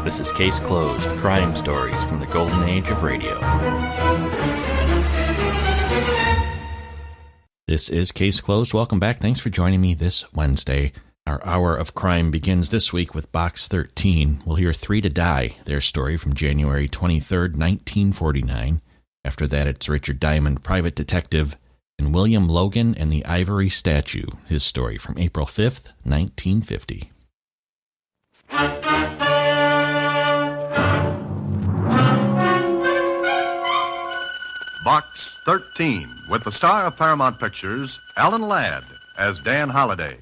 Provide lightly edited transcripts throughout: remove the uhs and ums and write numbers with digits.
This is Case Closed, crime stories from the golden age of radio. This is Case Closed. Welcome back. Thanks for joining me this Wednesday. Our hour of crime begins this week with Box 13. We'll hear Three to Die, their story from January 23rd, 1949. After that, it's Richard Diamond, Private Detective, and William Logan and the Ivory Statue, his story from April 5th, 1950. Box 13, with the star of Paramount Pictures, Alan Ladd, as Dan Holliday.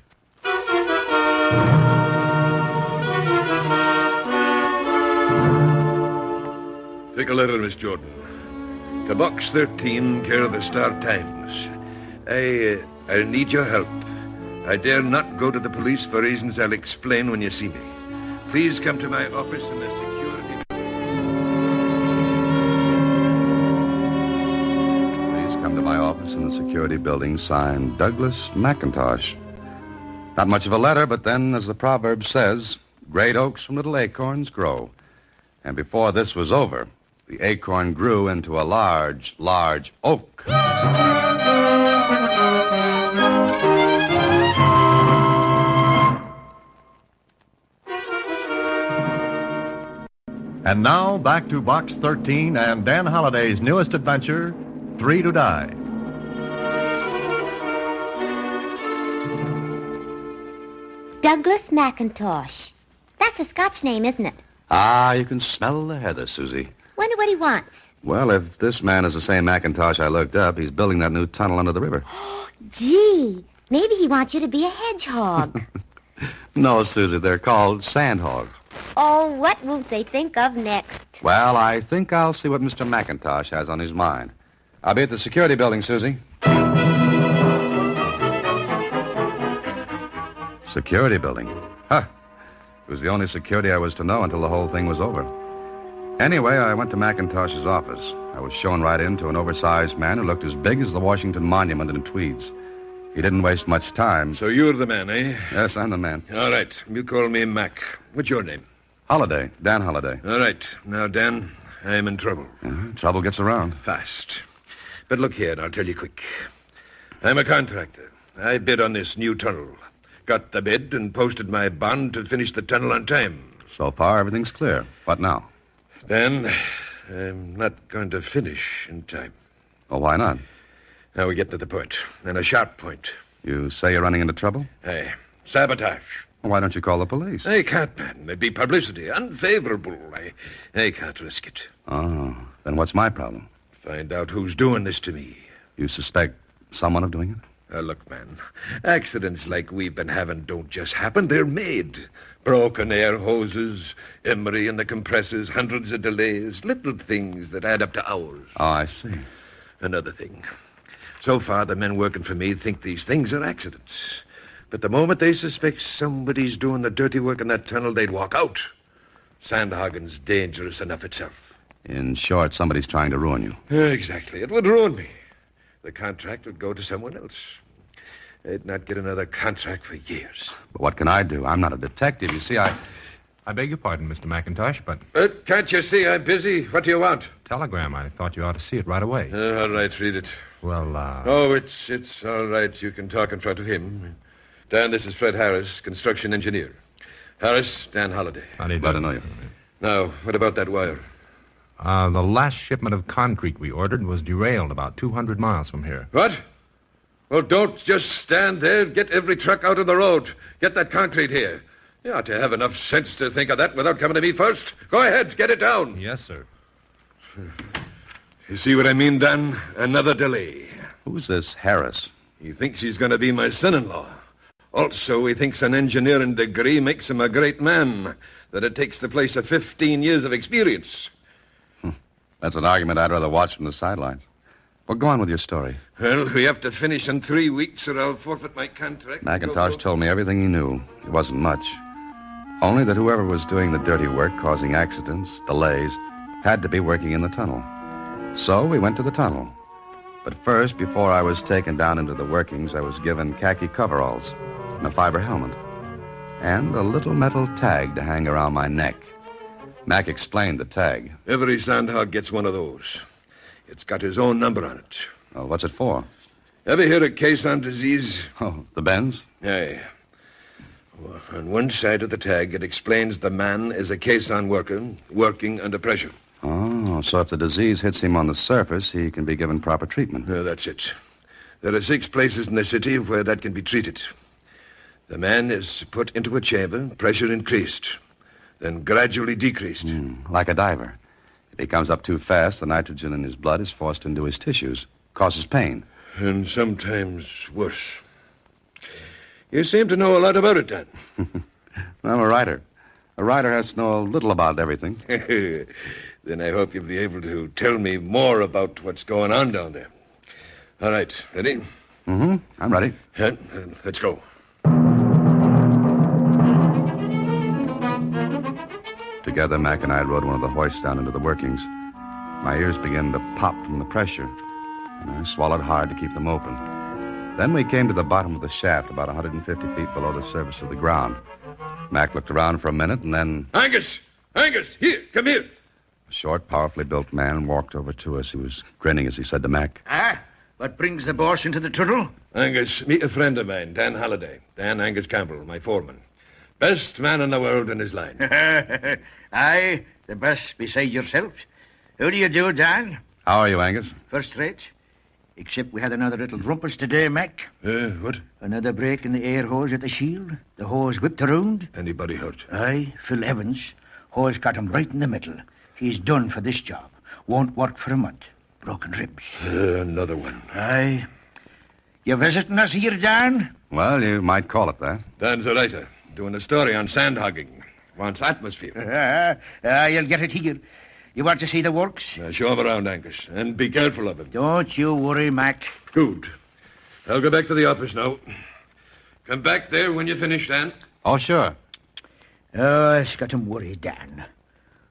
Take a letter, Miss Jordan. To Box 13, care of the Star Times. I need your help. I dare not go to the police for reasons I'll explain when you see me. Please come to my office in the security... Please come to my office in the security building, signed Douglas McIntosh. Not much of a letter, but then, as the proverb says, great oaks from little acorns grow. And before this was over, the acorn grew into a large, large oak. And now, back to Box 13 and Dan Holliday's newest adventure, Three to Die. Douglas McIntosh. That's a Scotch name, isn't it? Ah, you can smell the heather, Susie. Wonder what he wants. Well, if this man is the same McIntosh I looked up, he's building that new tunnel under the river. Gee, maybe he wants you to be a hedgehog. No, Susie, they're called sandhogs. Oh, what won't they think of next? Well, I think I'll see what Mr. McIntosh has on his mind. I'll be at the security building, Susie. Security building? Huh. It was the only security I was to know until the whole thing was over. Anyway, I went to McIntosh's office. I was shown right into an oversized man who looked as big as the Washington Monument in tweeds. He didn't waste much time. So you're the man, eh? Yes, I'm the man. All right. You call me Mac. What's your name? Holliday. Dan Holliday. All right. Now, Dan, I'm in trouble. Trouble gets around. Fast. But look here, and I'll tell you quick. I'm a contractor. I bid on this new tunnel. Got the bid and posted my bond to finish the tunnel on time. So far, everything's clear. What now? Dan, I'm not going to finish in time. Well, why not? Now we get to the point, and a sharp point. You say you're running into trouble? Hey, sabotage. Well, why don't you call the police? I can't, man. There'd be publicity. Unfavorable. I can't risk it. Oh, then what's my problem? Find out who's doing this to me. You suspect someone of doing it? Look, man, accidents like we've been having don't just happen. They're made. Broken air hoses, emery in the compressors, hundreds of delays, little things that add up to hours. Oh, I see. Another thing. So far, the men working for me think these things are accidents. But the moment they suspect somebody's doing the dirty work in that tunnel, they'd walk out. Sandhagen's dangerous enough itself. In short, somebody's trying to ruin you. Exactly. It would ruin me. The contract would go to someone else. They'd not get another contract for years. But what can I do? I'm not a detective. You see, I beg your pardon, Mr. McIntosh, but... Can't you see I'm busy? What do you want? Telegram. I thought you ought to see it right away. All right, read it. Well, Oh, it's all right. You can talk in front of him. Dan, this is Fred Harris, construction engineer. Harris, Dan Holliday. Glad to know you. Now, what about that wire? The last shipment of concrete we ordered was derailed about 200 miles from here. What? Well, don't just stand there. Get every truck out of the road. Get that concrete here. You ought to have enough sense to think of that without coming to me first. Go ahead, get it down. Yes, sir. You see what I mean, Dan? Another delay. Who's this Harris? He thinks he's going to be my son-in-law. Also, he thinks an engineering degree makes him a great man, that it takes the place of 15 years of experience. That's an argument I'd rather watch from the sidelines. Well, go on with your story. Well, we have to finish in 3 weeks or I'll forfeit my contract. McIntosh told me everything he knew. It wasn't much. Only that whoever was doing the dirty work, causing accidents, delays, had to be working in the tunnel. So we went to the tunnel. But first, before I was taken down into the workings, I was given khaki coveralls and a fiber helmet and a little metal tag to hang around my neck. Mac explained the tag. Every sandhog gets one of those. It's got his own number on it. Oh, what's it for? Ever hear of caisson disease? Oh, the bends? Aye. Well, on one side of the tag, it explains the man is a caisson worker working under pressure. Oh, so if the disease hits him on the surface, he can be given proper treatment. That's it. There are 6 places in the city where that can be treated. The man is put into a chamber, pressure increased, then gradually decreased. Like a diver. If he comes up too fast, the nitrogen in his blood is forced into his tissues. Causes pain. And sometimes worse. You seem to know a lot about it, Dan. I'm a writer. A writer has to know a little about everything. Then I hope you'll be able to tell me more about what's going on down there. All right, ready? I'm ready. Let's go. Together, Mac and I rode one of the hoists down into the workings. My ears began to pop from the pressure, and I swallowed hard to keep them open. Then we came to the bottom of the shaft, about 150 feet below the surface of the ground. Mac looked around for a minute, and then... Angus! Angus! Here! Come here! A short, powerfully built man walked over to us. He was grinning as he said to Mac, What brings the boss into the tunnel? Angus, meet a friend of mine, Dan Halliday. Dan Angus Campbell, my foreman. Best man in the world in his line. Aye, the best beside yourself. How do you do, Dan? How are you, Angus? First rate. Except we had another little rumpus today, Mac. What? Another break in the air hose at the shield. The hose whipped around. Anybody hurt? Aye, Phil Evans. Hose got him right in the middle. He's done for this job. Won't work for a month. Broken ribs. Another one. Aye. You visiting us here, Dan? Well, you might call it that. Dan's a writer, doing a story on sand hogging. Wants atmosphere. You'll get it here. You want to see the works? Now show him around, Angus, and be careful of him. Don't you worry, Mac. Good. I'll go back to the office now. Come back there when you finish, Dan. Oh, sure. Oh, it's got him worried, Dan.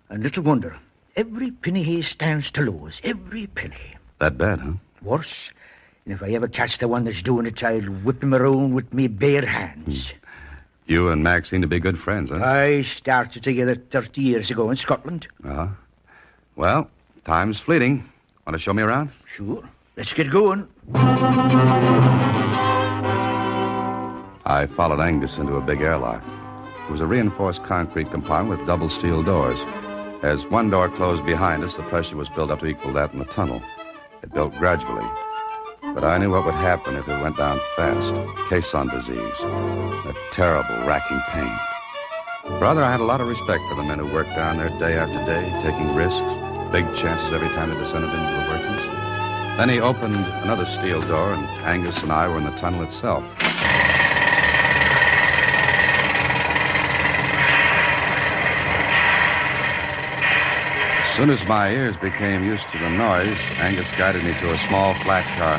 And little wonder. Every penny he stands to lose. Every penny. That bad, huh? Worse. And if I ever catch the one that's doing it, I'll whip him around with me bare hands. You and Mac seem to be good friends, huh? I started together 30 years ago in Scotland. Uh-huh. Well, time's fleeting. Want to show me around? Sure. Let's get going. I followed Angus into a big airlock. It was a reinforced concrete compartment with double steel doors. As one door closed behind us, the pressure was built up to equal that in the tunnel. It built gradually. But I knew what would happen if it went down fast. Caisson disease. A terrible, racking pain. Brother, I had a lot of respect for the men who worked down there day after day, taking risks, big chances every time they descended into the workings. Then he opened another steel door, and Angus and I were in the tunnel itself. As soon as my ears became used to the noise, Angus guided me to a small, flat car.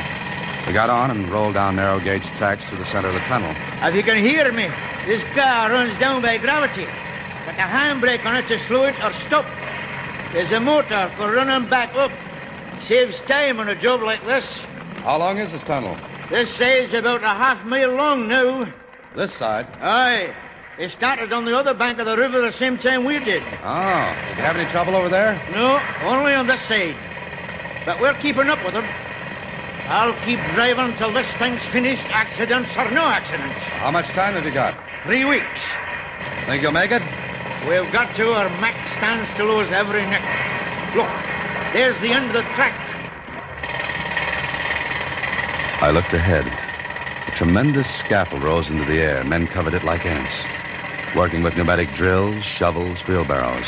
We got on and rolled down narrow-gauge tracks through the center of the tunnel. If you can hear me, this car runs down by gravity. Got a handbrake on it to slow it or stop. There's a motor for running back up. Saves time on a job like this. How long is this tunnel? This side's about a half-mile long now. This side? Aye. It started on the other bank of the river the same time we did. Oh. Did you have any trouble over there? No, only on this side. But we're keeping up with them. I'll keep driving till this thing's finished, accidents or no accidents. How much time have you got? 3 weeks. Think you'll make it? We've got to, or Mac stands to lose every neck. Look, there's the end of the track. I looked ahead. A tremendous scaffold rose into the air. Men covered it like ants, working with pneumatic drills, shovels, wheelbarrows.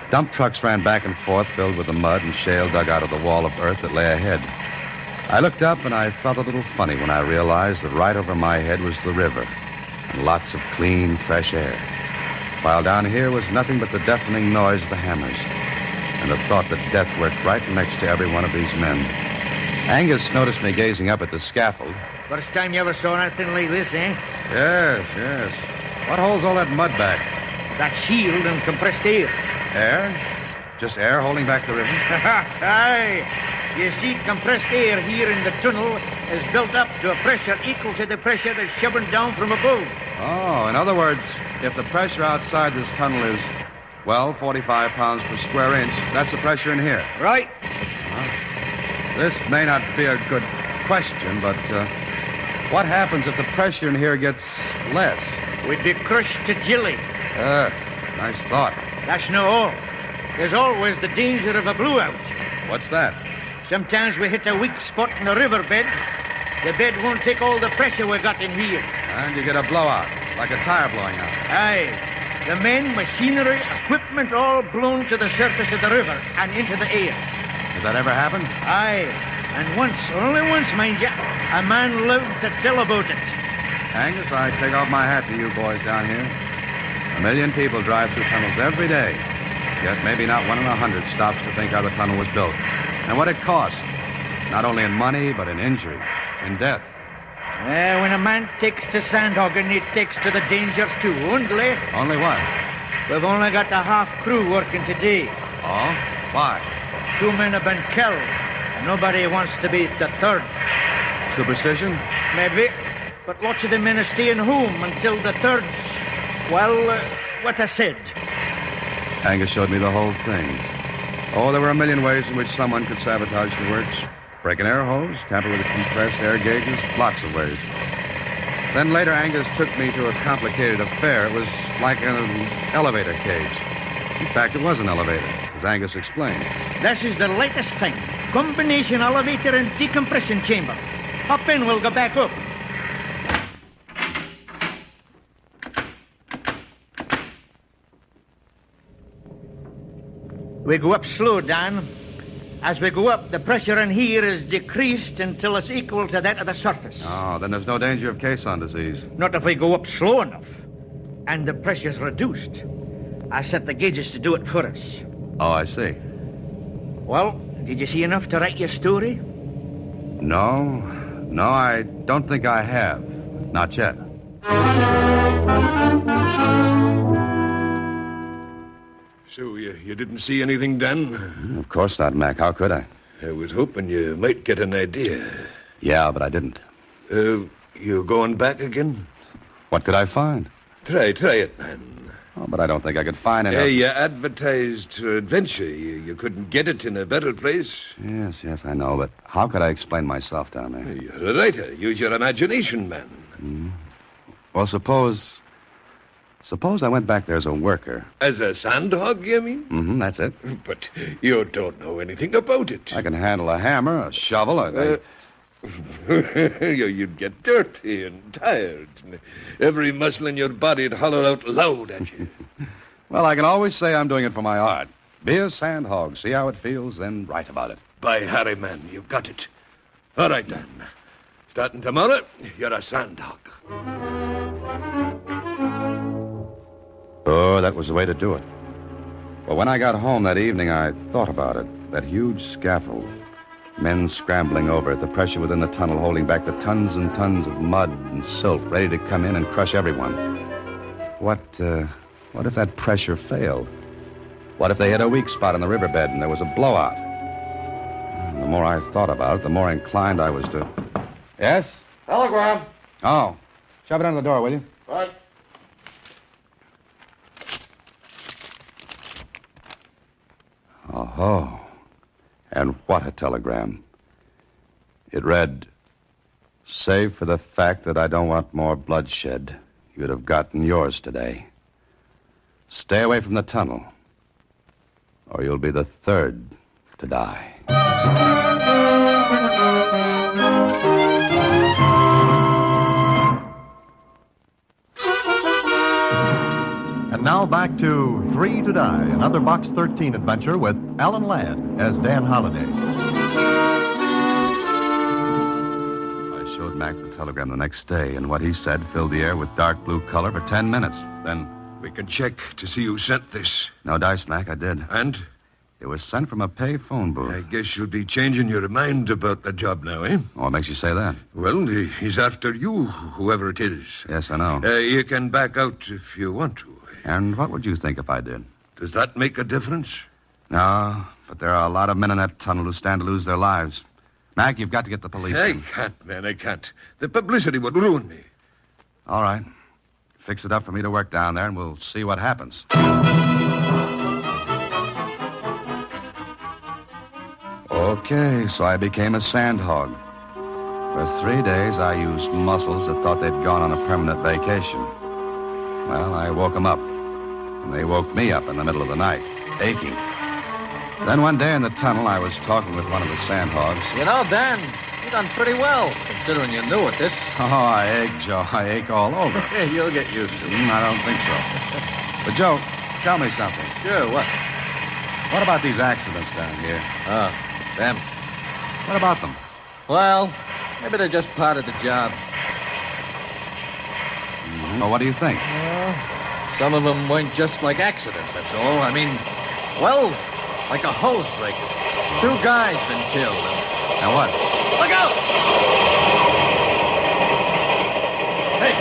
Dump trucks ran back and forth, filled with the mud and shale dug out of the wall of earth that lay ahead. I looked up, and I felt a little funny when I realized that right over my head was the river and lots of clean, fresh air, while down here was nothing but the deafening noise of the hammers and the thought that death worked right next to every one of these men. Angus noticed me gazing up at the scaffold. First time you ever saw anything like this, eh? Yes. What holds all that mud back? That shield and compressed air. Air? Just air holding back the river? Aye. You see, compressed air here in the tunnel is built up to a pressure equal to the pressure that's shoving down from above. Oh, in other words, if the pressure outside this tunnel is, 12, 45 pounds per square inch. That's the pressure in here. Right. This may not be a good question, but what happens if the pressure in here gets less? We'd be crushed to jelly. Nice thought. That's no all. There's always the danger of a blowout. What's that? Sometimes we hit a weak spot in the riverbed. The bed won't take all the pressure we got in here. And you get a blowout, like a tire blowing out. Aye. The men, machinery, equipment all blown to the surface of the river and into the air. Does that ever happen? Aye. And once, only once, mind you, a man lived to tell about it. Angus, I take off my hat to you boys down here. 1 million people drive through tunnels every day. Yet maybe not 1 in 100 stops to think how the tunnel was built. And what it cost. Not only in money, but in injury, in death. When a man takes to sandhogging, he takes to the dangers too, only. Only what? We've only got the half crew working today. Oh? Why? 2 men have been killed, and nobody wants to be the third. Superstition? Maybe, but lots of the men are staying home until the third's, well, what I said. Angus showed me the whole thing. Oh, there were 1 million ways in which someone could sabotage the works. Break an air hose, tamper with the compressed air gauges, lots of ways. Then later, Angus took me to a complicated affair. It was like an elevator cage. In fact, it was an elevator, as Angus explained. This is the latest thing. Combination elevator and decompression chamber. Hop in, we'll go back up. We go up slow, Dan. As we go up, the pressure in here is decreased until it's equal to that of the surface. Oh, then there's no danger of caisson disease. Not if we go up slow enough. And the pressure's reduced. I set the gauges to do it for us. Oh, I see. Well, did you see enough to write your story? No, I don't think I have. Not yet. So you didn't see anything, Dan? Of course not, Mac. How could I? I was hoping you might get an idea. Yeah, but I didn't. You going back again? What could I find? Try it, man. Oh, but I don't think I could find any. You advertised adventure. You couldn't get it in a better place. Yes, I know, but how could I explain myself down there? You're a writer. Use your imagination, man. Well, suppose I went back there as a worker. As a sandhog, you mean? Mm-hmm, that's it. But you don't know anything about it. I can handle a hammer, a shovel, You'd get dirty and tired. Every muscle in your body'd holler out loud at you. Well, I can always say I'm doing it for my art. Be a sandhog, see how it feels, then write about it. By Harry, man, you've got it. All right, Dan. Starting tomorrow, you're a sandhog. Oh, that was the way to do it. But when I got home that evening, I thought about it. That huge scaffold. Men scrambling over it, the pressure within the tunnel holding back the tons and tons of mud and silt ready to come in and crush everyone. What if that pressure failed? What if they hit a weak spot in the riverbed and there was a blowout? And the more I thought about it, the more inclined I was to... Yes? Telegram. Oh. Shove it under the door, will you? Right. Oh. And what a telegram. It read, "Save for the fact that I don't want more bloodshed, you'd have gotten yours today. Stay away from the tunnel, or you'll be the third to die." And now back to 3 to Die, another Box 13 adventure with Alan Ladd as Dan Holliday. I showed Mac the telegram the next day, and what he said filled the air with dark blue color for 10 minutes. Then... We can check to see who sent this. No dice, Mac, I did. And? It was sent from a pay phone booth. I guess you'll be changing your mind about the job now, eh? What makes you say that? Well, he's after you, whoever it is. Yes, I know. You can back out if you want to. And what would you think if I did? Does that make a difference? No, but there are a lot of men in that tunnel who stand to lose their lives. Mac, you've got to get the police I in. can't, man, I can't. The publicity would ruin me. All right. Fix it up for me to work down there, and we'll see what happens. Okay, so I became a sandhog. For 3 days, I used muscles that thought they'd gone on a permanent vacation. Well, I woke them up, and they woke me up in the middle of the night, aching. Then one day in the tunnel, I was talking with one of the sandhogs. You know, Dan, you done pretty well, considering you're new at this. Oh, I ache, Joe. I ache all over. You'll get used to it. I don't think so. But, Joe, tell me something. Sure, what? What about these accidents down here? Oh, them. What about them? Well, maybe they're just part of the job. Well, what do you think? Some of them weren't just like accidents, that's all. I mean, well, like a hose breaker. 2 guys been killed. Now what? Look out! Hey,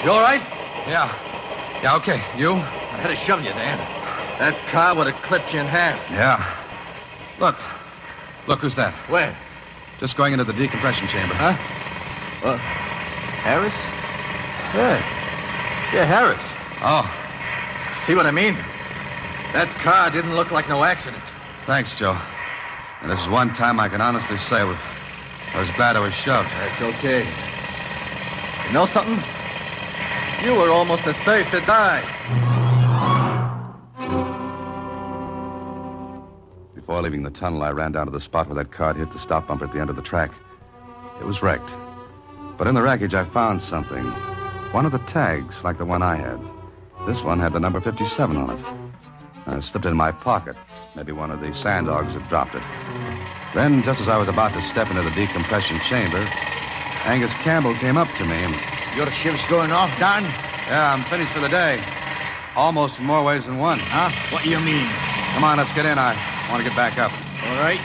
you all right? Yeah, okay. You? I had to shove you, Dan. That car would have clipped you in half. Yeah. Look, who's that? Where? Just going into the decompression chamber. Huh? Harris? Yeah, Harris. Oh, See what I mean? That car didn't look like no accident. thanks, Joe. And this is one time I can honestly say I was glad I was shoved. That's okay. You know something? You were almost the third to die. Before leaving the tunnel, I ran down to the spot where that car hit the stop bumper at the end of the track. It was wrecked. But in the wreckage, I found something. One of the tags, like the one I had. This one had the number 57 on it. I slipped it in my pocket. Maybe one of the sanddogs had dropped it. Then, just as I was about to step into the decompression chamber, Angus Campbell came up to me and... Your ship's going off, Dan? Yeah, I'm finished for the day. Almost in more ways than one. Huh? What do you mean? Come on, let's get in. I want to get back up. All right.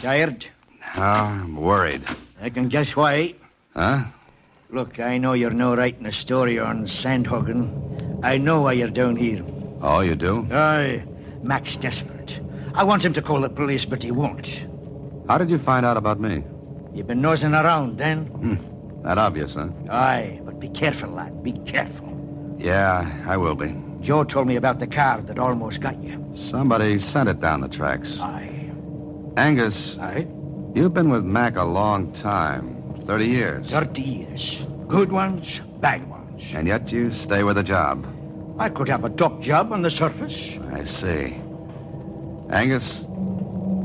Tired? Oh, I'm worried. I can guess why. Huh? Look, I know you're no writing a story on Sandhagen. I know why you're down here. Oh, you do? Aye, Mac's desperate. I want him to call the police, but he won't. How did you find out about me? You've been nosing around, then? That obvious, huh? Aye, but be careful, lad. Be careful. Yeah, I will be. Joe told me about the car that almost got you. Somebody sent it down the tracks. Aye. Angus, Aye? you've been with Mac a long time. 30 years. 30 years. Good ones, bad ones. And yet you stay with a job. I could have a top job on the surface. I see. Angus,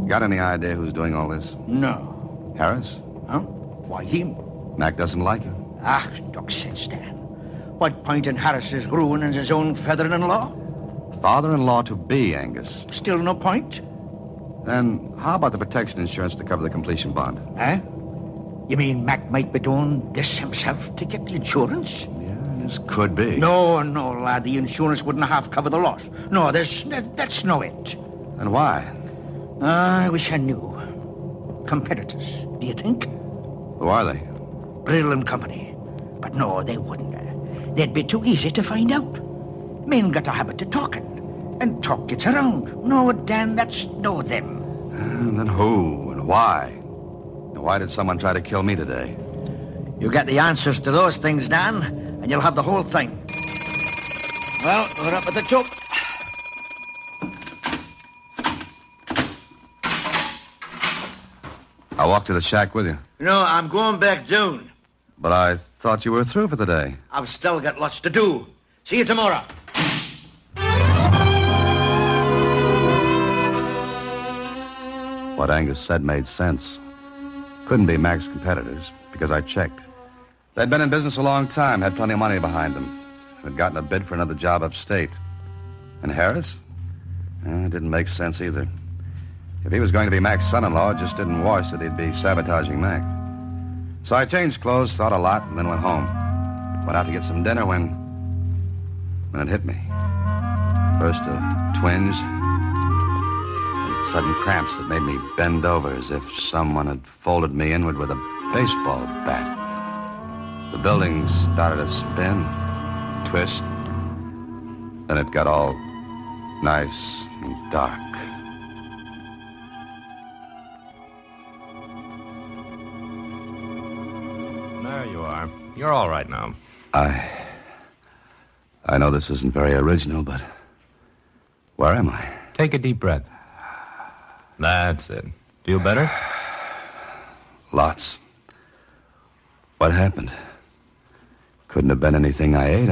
got any idea who's doing all this? No. Harris? Huh? Why him? Mac doesn't like you. Ah, talk sense, Dan. What point in Harris's ruining his own feather-in-law? Father-in-law to be, Angus. Still no point? Then how about the protection insurance to cover the completion bond? Huh? You mean Mac might be doing this himself to get the insurance? Yeah, this could be. No, lad. The insurance wouldn't half cover the loss. No, that's no it. And why? I wish I knew. Competitors, do you think? Who are they? Brill and Company. But no, they wouldn't. They'd be too easy to find out. Men got a habit of talking. And talk gets around. No, Dan, that's no them. And then who and why? And why did someone try to kill me today? You get the answers to those things, Dan, and you'll have the whole thing. Well, we're up at the top. I'll walk to the shack with you. No, I'm going back down. But I thought you were through for the day. I've still got lots to do. See you tomorrow. What Angus said made sense. Couldn't be Mac's competitors, because I checked. They'd been in business a long time, had plenty of money behind them. Had gotten a bid for another job upstate. And Harris? It didn't make sense either. If he was going to be Mac's son-in-law, it just didn't wash that he'd be sabotaging Mac. So I changed clothes, thought a lot, and then went home. Went out to get some dinner when it hit me. First a twinge, and sudden cramps that made me bend over as if someone had folded me inward with a baseball bat. The building started to spin, twist. Then it got all nice and dark. There you are. You're all right now. I know this isn't very original, but where am I? Take a deep breath. That's it. Feel better? Lots. What happened? Couldn't have been anything I ate.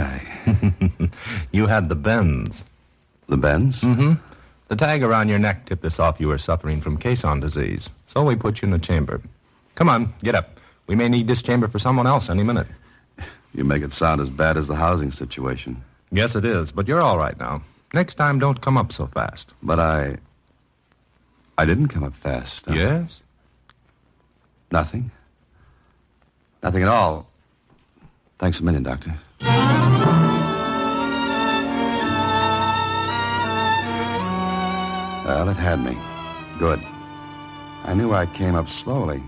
You had the bends. The bends? Mm-hmm. The tag around your neck tipped us off you were suffering from caisson disease. So we put you in the chamber. Come on, get up. We may need this chamber for someone else any minute. You make it sound as bad as the housing situation. Yes, it is, but you're all right now. Next time, don't come up so fast. But I didn't come up fast. Yes? Nothing. Nothing at all. Thanks a million, Doctor. Well, it had me. Good. I knew I came up slowly.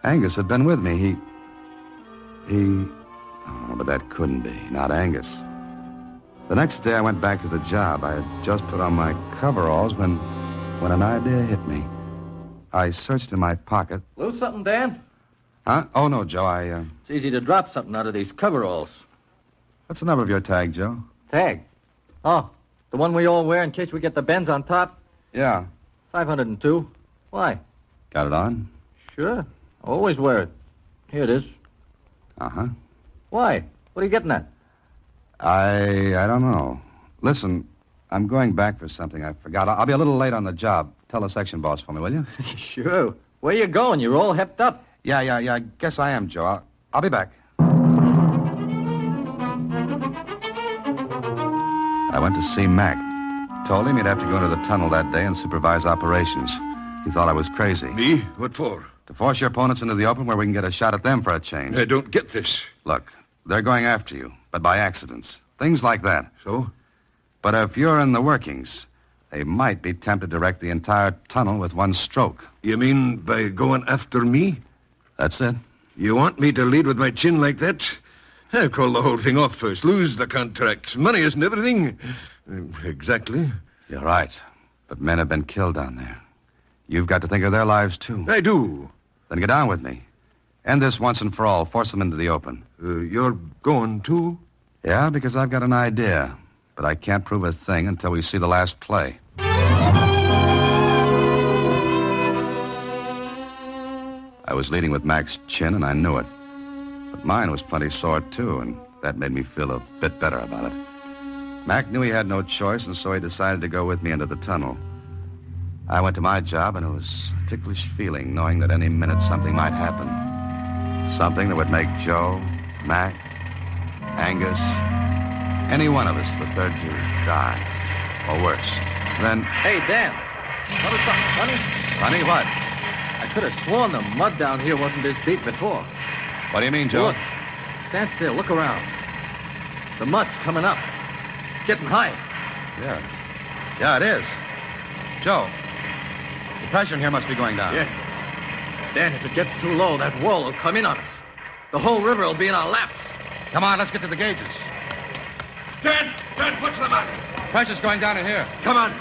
Angus had been with me. Oh, but that couldn't be. Not Angus. The next day I went back to the job. I had just put on my coveralls when an idea hit me. I searched in my pocket. Lose something, Dan? Huh? Oh, no, Joe, It's easy to drop something out of these coveralls. What's the number of your tag, Joe? Tag? Oh, the one we all wear in case we get the bends on top? Yeah. 502. Why? Got it on? Sure. Always wear it. Here it is. Uh-huh. Why? What are you getting at? I don't know. Listen, I'm going back for something I forgot. I'll be a little late on the job. Tell the section boss for me, will you? Sure. Where you going? You're all hepped up. Yeah. I guess I am, Joe. I'll be back. I went to see Mac. Told him he'd have to go into the tunnel that day and supervise operations. He thought I was crazy. Me? What for? To force your opponents into the open where we can get a shot at them for a change. I don't get this. Look, they're going after you, but by accidents. Things like that. So? But if you're in the workings, they might be tempted to wreck the entire tunnel with one stroke. You mean by going after me? That's it. You want me to lead with my chin like that? I'll call the whole thing off first. Lose the contract. Money isn't everything. Exactly. You're right. But men have been killed down there. You've got to think of their lives, too. I do. Then get on with me. End this once and for all. Force them into the open. You're going, too? Yeah, because I've got an idea. But I can't prove a thing until we see the last play. I was leading with Mac's chin, and I knew it. But mine was plenty sore, too, and that made me feel a bit better about it. Mac knew he had no choice, and so he decided to go with me into the tunnel. I went to my job, and it was a ticklish feeling knowing that any minute something might happen. Something that would make Joe, Mac, Angus, any one of us, the third to die. Or worse. Then... Hey, Dan. Notice something funny? Funny what? I could have sworn the mud down here wasn't this deep before. What do you mean, Joe? Look. Stand still. Look around. The mud's coming up. It's getting higher. Yeah, it is. Joe, the pressure in here must be going down. Yeah. Dan, if it gets too low, that wall will come in on us. The whole river will be in our laps. Come on, let's get to the gauges. Dan, what's the matter? Pressure's going down in here. Come on.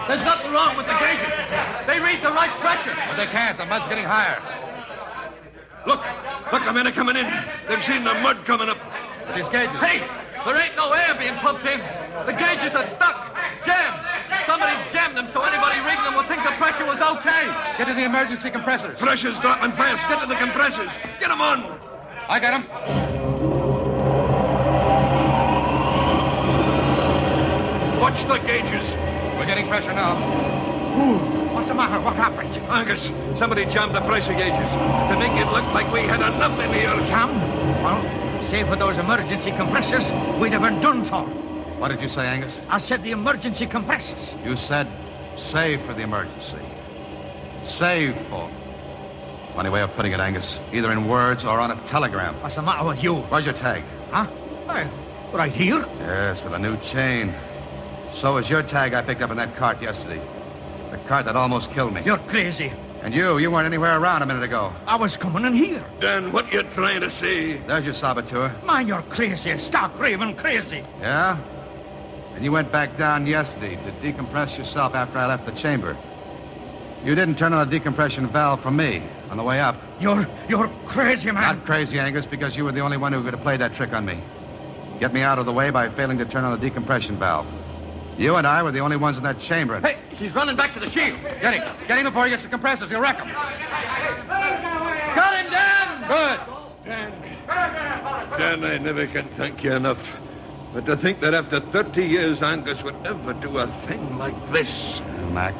There's nothing wrong with the gauges. They read the right pressure. But they can't. The mud's getting higher. Look, the men are coming in. They've seen the mud coming up. These gauges. Hey, there ain't no air being pumped in. The gauges are stuck. Jammed. Somebody jammed them so anybody reading them will think the pressure was okay. Get to the emergency compressors. Pressure's dropping fast. Get to the compressors. Get them on. I got them. Watch the gauges. We're getting pressure now. What's the matter? What happened? Angus, somebody jammed the pressure gauges to make it look like we had enough in here. Jammed? Well, save for those emergency compressors, we'd have been done for. What did you say, Angus? I said the emergency compressors. You said save for the emergency. Save for. Funny way of putting it, Angus. Either in words or on a telegram. What's the matter with you? Where's your tag? Huh? Well, right here. Yes, with a new chain. So is your tag I picked up in that cart yesterday. The cart that almost killed me. You're crazy. And you weren't anywhere around a minute ago. I was coming in here. Dan, what you trying to say? There's your saboteur. Man, you're crazy. Stark raving crazy. Yeah? And you went back down yesterday to decompress yourself after I left the chamber. You didn't turn on the decompression valve for me on the way up. You're crazy, man. Not crazy, Angus, because you were the only one who could have played that trick on me. Get me out of the way by failing to turn on the decompression valve. You and I were the only ones in that chamber. Hey, he's running back to the shield. Get him. Get him before he gets the compressors. He'll wreck him. Got him, Dan! Good. Dan, I never can thank you enough. But to think that after 30 years, Angus would ever do a thing like this. Well, Mac,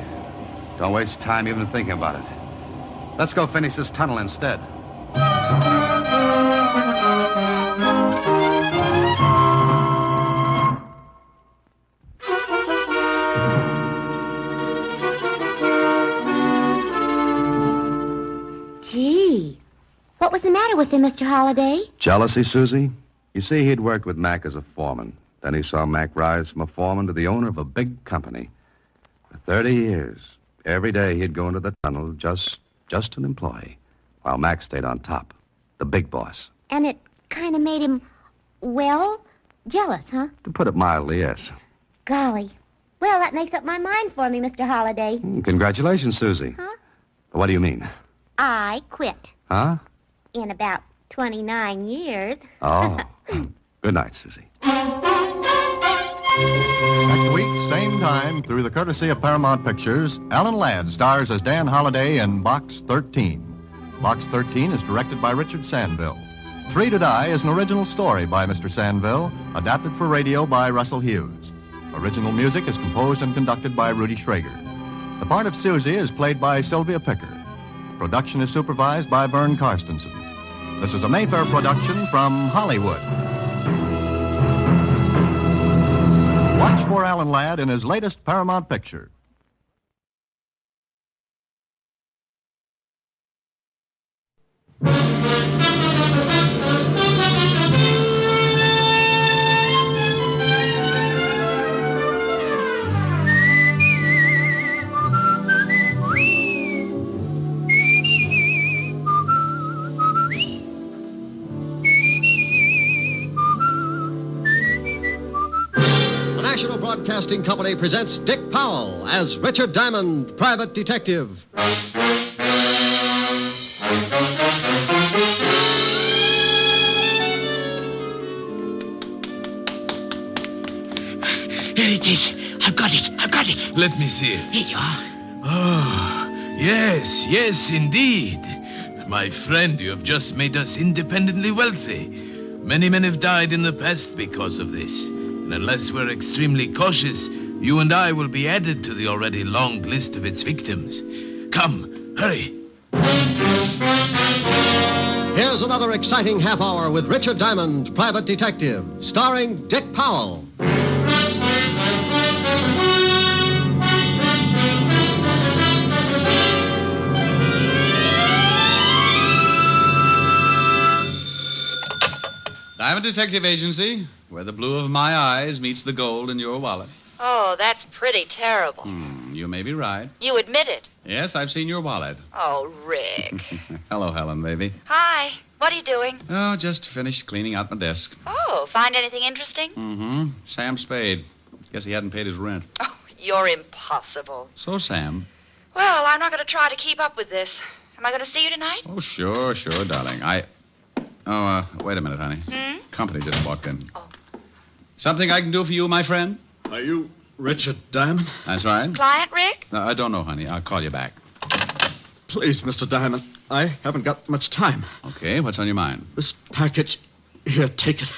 don't waste time even thinking about it. Let's go finish this tunnel instead. Gee, what was the matter with him, Mr. Holliday? Jealousy, Susie? You see, he'd worked with Mac as a foreman. Then he saw Mac rise from a foreman to the owner of a big company. For 30 years, every day he'd go into the tunnel just an employee, while Mac stayed on top, the big boss. And it kind of made him, well, jealous, huh? To put it mildly, yes. Golly. Well, that makes up my mind for me, Mr. Holliday. Congratulations, Susie. Huh? What do you mean? I quit Huh? in about 29 years. Oh. Good night, Susie. Next week, same time, through the courtesy of Paramount Pictures, Alan Ladd stars as Dan Holliday in Box 13. Box 13 is directed by Richard Sandville. 3 to Die is an original story by Mr. Sandville, adapted for radio by Russell Hughes. Original music is composed and conducted by Rudy Schrager. The part of Susie is played by Sylvia Picker. Production is supervised by Vern Karstensen. This is a Mayfair production from Hollywood. Watch for Alan Ladd in his latest Paramount picture. National Broadcasting Company presents Dick Powell as Richard Diamond, Private Detective. Here it is. I've got it. Let me see it. Here you are. Oh, yes, indeed. My friend, you have just made us independently wealthy. Many men have died in the past because of this. And unless we're extremely cautious, you and I will be added to the already long list of its victims. Come, hurry. Here's another exciting half hour with Richard Diamond, Private Detective, starring Dick Powell. Diamond Detective Agency, where the blue of my eyes meets the gold in your wallet. Oh, that's pretty terrible. You may be right. You admit it. Yes, I've seen your wallet. Oh, Rick. Hello, Helen, baby. Hi. What are you doing? Oh, just finished cleaning out my desk. Oh, find anything interesting? Mm-hmm. Sam Spade. Guess he hadn't paid his rent. Oh, you're impossible. So, Sam. Well, I'm not going to try to keep up with this. Am I going to see you tonight? Oh, sure, darling. Wait a minute, honey. Company just walked in. Oh. Something I can do for you, my friend? Are you Richard Diamond? That's right. Client, Rick? No, I don't know, honey. I'll call you back. Please, Mr. Diamond, I haven't got much time. Okay, what's on your mind? This package, here, take it.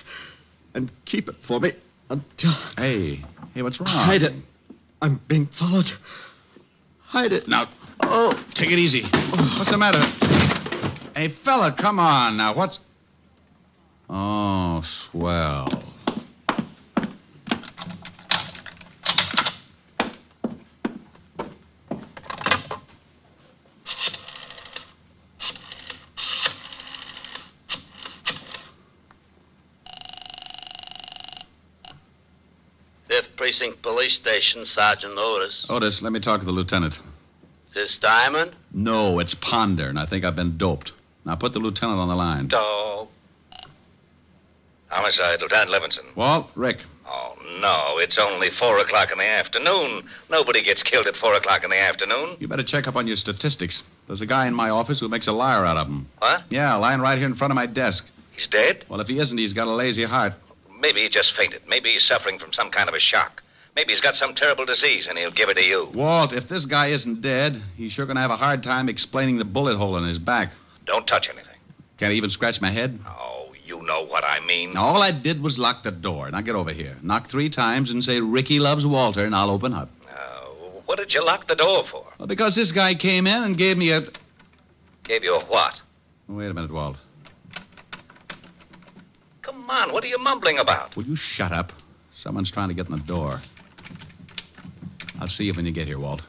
And keep it for me until... Hey, what's wrong? Hide it. I'm being followed. Hide it. Now, take it easy. What's the matter? Hey, fella, come on now. What's... Oh, swell. Fifth Precinct Police Station, Sergeant Otis. Otis, let me talk to the lieutenant. This Diamond? No, it's Ponder, and I think I've been doped. Now put the lieutenant on the line. Oh. Homicide, Lieutenant Levinson. Walt, Rick. Oh, no, it's only 4 o'clock in the afternoon. Nobody gets killed at 4 o'clock in the afternoon. You better check up on your statistics. There's a guy in my office who makes a liar out of them. What? Yeah, lying right here in front of my desk. He's dead? Well, if he isn't, he's got a lazy heart. Maybe he just fainted. Maybe he's suffering from some kind of a shock. Maybe he's got some terrible disease and he'll give it to you. Walt, if this guy isn't dead, he's sure going to have a hard time explaining the bullet hole in his back. Don't touch anything. Can't even scratch my head? Oh, you know what I mean. All I did was lock the door. Now get over here. Knock 3 times and say, Ricky loves Walter, and I'll open up. What did you lock the door for? Well, because this guy came in and gave me a... Gave you a what? Wait a minute, Walt. Come on, what are you mumbling about? Will you shut up? Someone's trying to get in the door. I'll see you when you get here, Walt.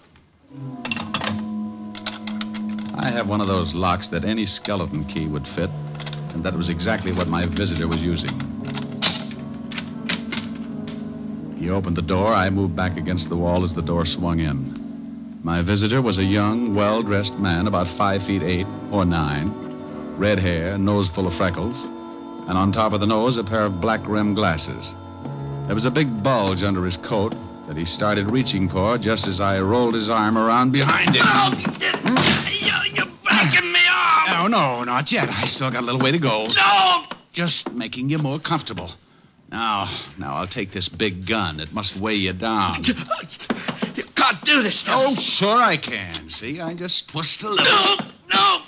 I have one of those locks that any skeleton key would fit, and that was exactly what my visitor was using. He opened the door. I moved back against the wall as the door swung in. My visitor was a young, well-dressed man, about 5'8" or 9, red hair, nose full of freckles, and on top of the nose, a pair of black-rimmed glasses. There was a big bulge under his coat that he started reaching for just as I rolled his arm around behind him. You're backing me off! No, not yet. I still got a little way to go. No! Just making you more comfortable. Now, I'll take this big gun. It must weigh you down. You can't do this stuff. Oh, sure I can. See, I just twist a little. No!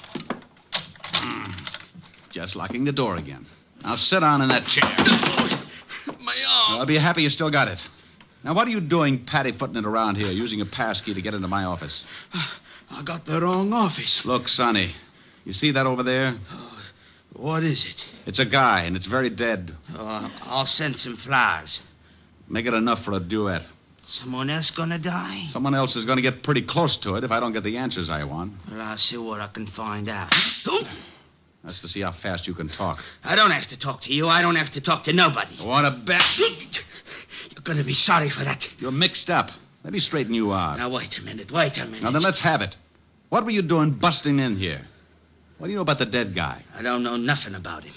Just locking the door again. Now sit down in that chair. My arm. I'll be happy you still got it. Now, what are you doing patty-footing it around here, using a pass key to get into my office? I got the wrong office. Look, Sonny, you see that over there? What is it? It's a guy, and it's very dead. I'll send some flowers. Make it enough for a duet. Someone else gonna die? Someone else is going to get pretty close to it if I don't get the answers I want. Well, I'll see what I can find out. That's to see how fast you can talk. I don't have to talk to you. I don't have to talk to nobody. Want to bet? You're gonna be sorry for that. You're mixed up. Let me straighten you out. Now, wait a minute. Now, then let's have it. What were you doing busting in here? What do you know about the dead guy? I don't know nothing about him.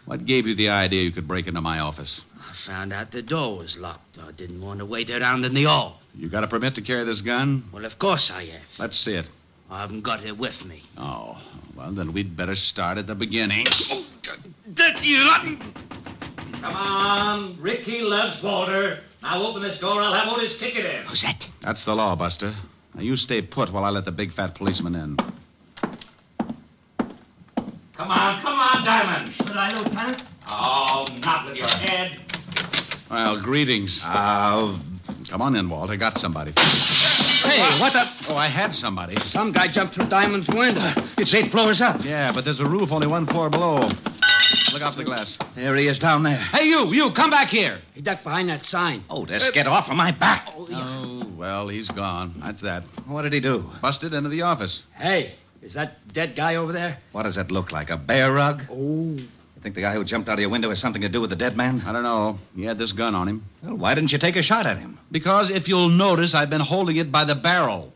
What gave you the idea you could break into my office? I found out the door was locked. I didn't want to wait around in the hall. You got a permit to carry this gun? Well, of course I have. Let's see it. I haven't got it with me. Oh, well, then we'd better start at the beginning. Come on. Ricky loves Walter. Now open this door. I'll have Otis kick it in. Who's that? That's the law, Buster. Now, you stay put while I let the big fat policeman in. Come on, Diamond. Should I, Lieutenant? Oh, not with your head. Well, greetings. Come on in, Walt. I got somebody. Hey, what the... Oh, I had somebody. Some guy jumped through Diamond's window. It's 8 floors up. Yeah, but there's a roof only 1 floor below. Look out for the glass. There he is down there. Hey, you, come back here. He ducked behind that sign. Oh, just get off of my back. Oh, well, he's gone. That's that. What did he do? Busted into the office. Hey, is that dead guy over there? What does that look like, a bear rug? Oh. You think the guy who jumped out of your window has something to do with the dead man? I don't know. He had this gun on him. Well, why didn't you take a shot at him? Because if you'll notice, I've been holding it by the barrel.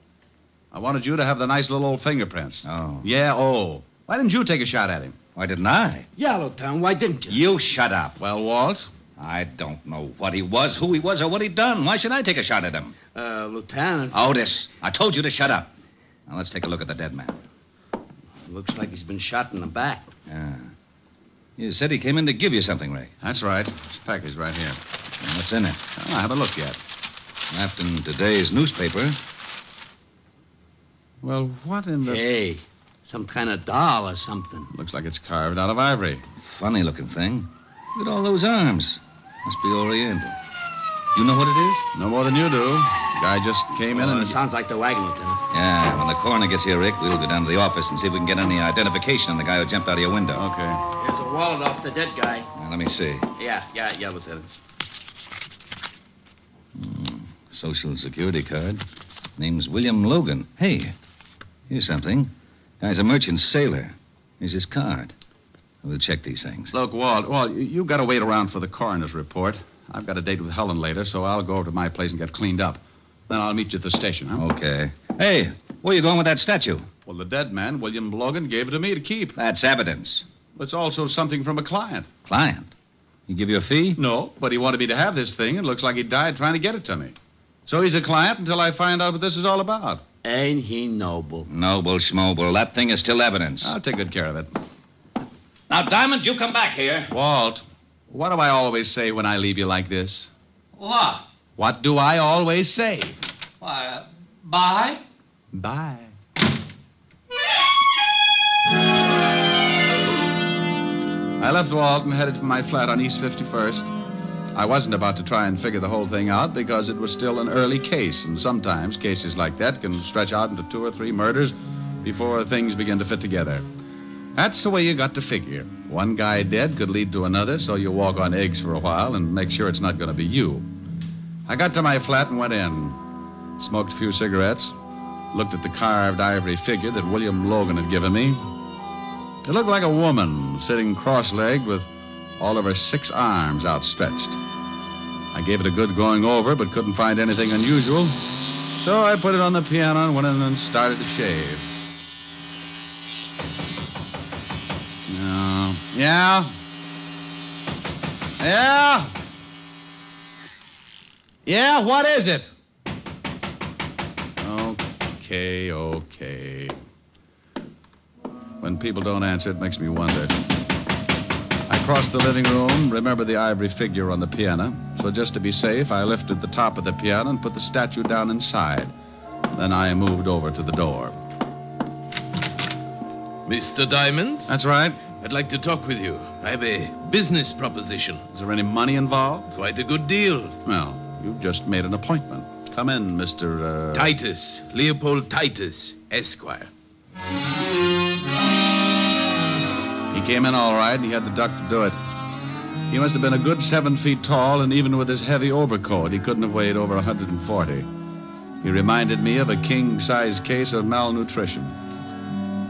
I wanted you to have the nice little old fingerprints. Oh. Yeah, oh. Why didn't you take a shot at him? Why didn't I? Yeah, Lieutenant, why didn't you? You shut up. Well, Walt? I don't know what he was, who he was, or what he'd done. Why should I take a shot at him? Lieutenant. Otis, I told you to shut up. Now, let's take a look at the dead man. Looks like he's been shot in the back. Yeah. You said he came in to give you something, Ray. That's right. This package right here. And what's in it? Well, I haven't looked yet. Wrapped in today's newspaper. Well, what in the... Hey, some kind of doll or something. Looks like it's carved out of ivory. Funny-looking thing. Look at all those arms. Must be Oriental. You know what it is? No more than you do. The guy just came in and... It sounds like the wagon, Lieutenant. Yeah, when the coroner gets here, Rick, we'll go down to the office and see if we can get any identification on the guy who jumped out of your window. Okay. Here's a wallet off the dead guy. Now, let me see. Yeah, Lieutenant. Social Security card. Name's William Logan. Hey, here's something. Guy's a merchant sailor. Here's his card. We'll check these things. Look, Walt, you've got to wait around for the coroner's report. I've got a date with Helen later, so I'll go over to my place and get cleaned up. Then I'll meet you at the station, huh? Okay. Hey, where you going with that statue? Well, the dead man, William Logan, gave it to me to keep. That's evidence. It's also something from a client. Client? He give you a fee? No, but he wanted me to have this thing. It looks like he died trying to get it to me. So he's a client until I find out what this is all about. Ain't he noble? Noble schmoble. That thing is still evidence. I'll take good care of it. Now, Diamond, you come back here. Walt, what do I always say when I leave you like this? What? What do I always say? Why, bye? Bye. I left Walton, headed for my flat on East 51st. I wasn't about to try and figure the whole thing out because it was still an early case, and sometimes cases like that can stretch out into 2 or 3 murders before things begin to fit together. That's the way you got to figure. One guy dead could lead to another, so you walk on eggs for a while and make sure it's not going to be you. I got to my flat and went in. Smoked a few cigarettes. Looked at the carved ivory figure that William Logan had given me. It looked like a woman sitting cross-legged with all of her 6 arms outstretched. I gave it a good going over, but couldn't find anything unusual. So I put it on the piano and went in and started to shave. Yeah? Yeah, what is it? Okay. When people don't answer, it makes me wonder. I crossed the living room, remembered the ivory figure on the piano. So just to be safe, I lifted the top of the piano and put the statue down inside. Then I moved over to the door. Mr. Diamond? That's right. I'd like to talk with you. I have a business proposition. Is there any money involved? Quite a good deal. Well, you've just made an appointment. Come in, Mr. Titus. Leopold Titus, Esquire. He came in all right, and he had the duck to do it. He must have been a good 7 feet tall, and even with his heavy overcoat, he couldn't have weighed over 140. He reminded me of a king-size case of malnutrition.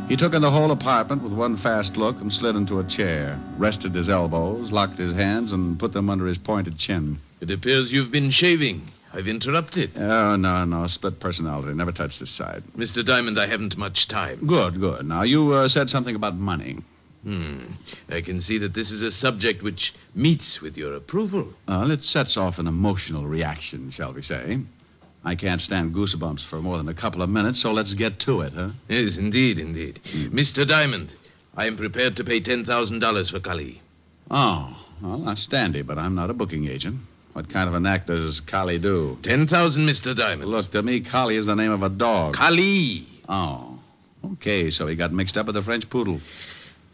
He took in the whole apartment with one fast look and slid into a chair, rested his elbows, locked his hands, and put them under his pointed chin. It appears you've been shaving. I've interrupted. Oh, no. Split personality. Never touch this side. Mr. Diamond, I haven't much time. Good. Now, you said something about money. I can see that this is a subject which meets with your approval. Well, it sets off an emotional reaction, shall we say. I can't stand goosebumps for more than a couple of minutes, so let's get to it, huh? Yes, indeed. Mr. Diamond, I am prepared to pay $10,000 for Kali. Oh, well, that's dandy, but I'm not a booking agent. What kind of an act does Kali do? 10,000, Mr. Diamond. Look, to me, Kali is the name of a dog. Kali. Oh, okay, so he got mixed up with a French poodle.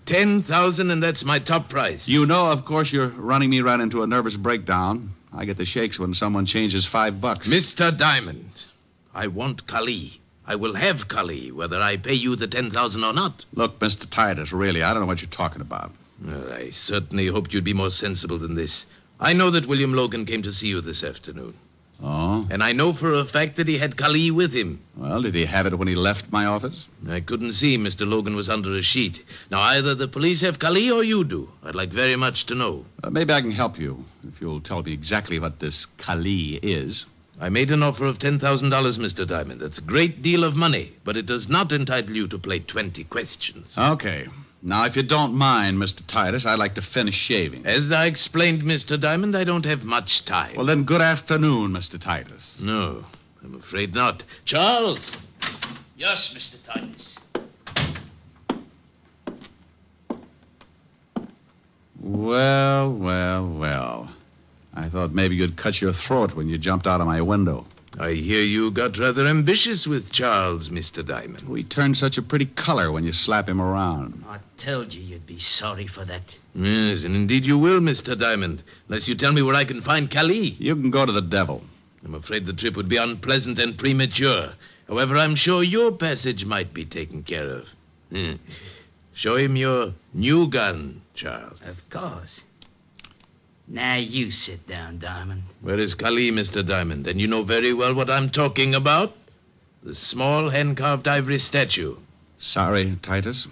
10,000, and that's my top price. You know, of course, you're running me right into a nervous breakdown. I get the shakes when someone changes $5. Mr. Diamond, I want Kali. I will have Kali, whether I pay you the 10,000 or not. Look, Mr. Titus, really, I don't know what you're talking about. Well, I certainly hoped you'd be more sensible than this. I know that William Logan came to see you this afternoon. Oh? And I know for a fact that he had Kali with him. Well, did he have it when he left my office? I couldn't see. Mr. Logan was under a sheet. Now, either the police have Kali or you do. I'd like very much to know. Maybe I can help you, if you'll tell me exactly what this Kali is. I made an offer of $10,000, Mr. Diamond. That's a great deal of money, but it does not entitle you to play 20 questions. Okay. Now, if you don't mind, Mr. Titus, I'd like to finish shaving. As I explained, Mr. Diamond, I don't have much time. Well, then, good afternoon, Mr. Titus. No, I'm afraid not. Charles! Yes, Mr. Titus. Well. I thought maybe you'd cut your throat when you jumped out of my window. I hear you got rather ambitious with Charles, Mr. Diamond. He turned such a pretty color when you slap him around. I told you you'd be sorry for that. Yes, and indeed you will, Mr. Diamond, unless you tell me where I can find Kali. You can go to the devil. I'm afraid the trip would be unpleasant and premature. However, I'm sure your passage might be taken care of. Show him your new gun, Charles. Of course. Now you sit down, Diamond. Where is Kali, Mr. Diamond? And you know very well what I'm talking about. The small hand-carved ivory statue. Sorry, Titus.